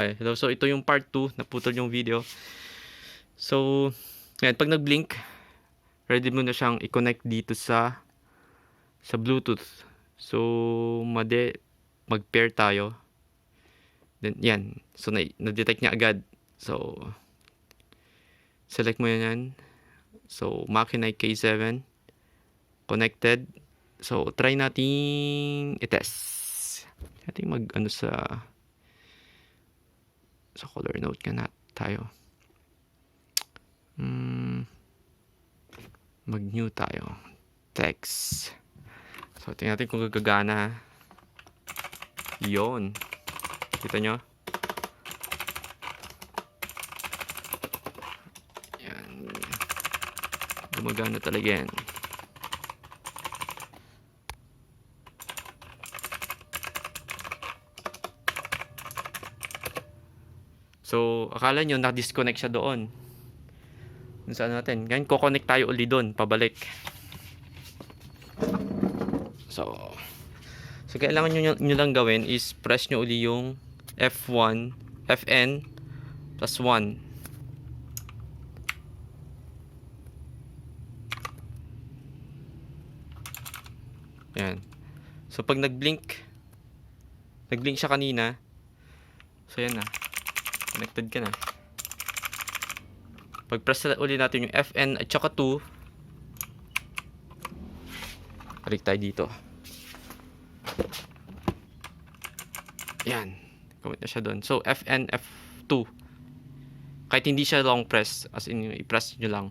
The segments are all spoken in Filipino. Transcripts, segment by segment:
Okay, so ito yung part 2, naputol yung video. So, yan, pag nag-blink, ready mo na siyang i-connect dito sa Bluetooth. So, mag-pair tayo. Then, yan. So, na-detect niya agad. So, select mo yan. So, Makinite K7 connected. So, try nating i-test. Natin mag-ano sa color note ka na tayo. Mag-new tayo. Text. So, tingnan natin kung gagana. Yon. Kita nyo? Yan. Gumagana talaga yan. So, akala nyo na-disconnect siya doon. Saan natin? Ngayon, ko-connect tayo uli doon, pabalik. So, kailangan nyo lang gawin is press nyo uli yung F1, FN plus 1. Yan. So, pag nag-blink siya kanina. So, yan na. Connected ka na. Pag press uli natin yung FN at saka 2. Balik tayo dito. Yan. Comment na siya doon. So, FN, F2. Kahit hindi siya long press. As in, i-press nyo lang.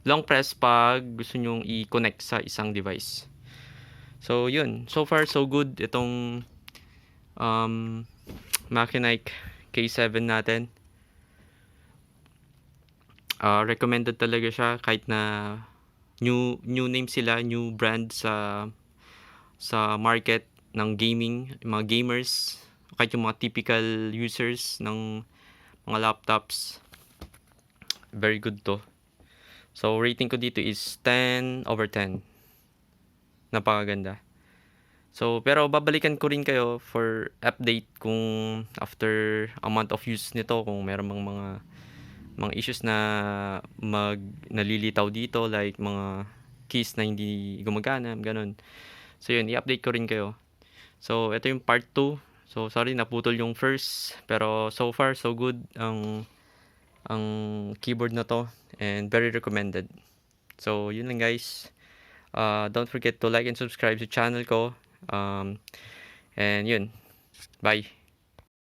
Long press pag gusto nyo i-connect sa isang device. So, yun. So far, so good. Itong Makinite K7 natin. Recommended talaga siya kahit na new name sila, new brand sa market ng gaming, mga gamers, kahit yung mga typical users ng mga laptops. Very good to. So rating ko dito is 10/10. Napakaganda. So pero babalikan ko rin kayo for update kung after a month of use nito, kung meron mga issues na nalilitaw dito, like mga keys na hindi gumagana, ganun. So yun, i-update ko rin kayo. So ito yung part 2. So sorry, naputol yung first, pero so far so good ang keyboard na to, and very recommended. So yun lang guys. Don't forget to like and subscribe sa channel ko. And yun. Bye.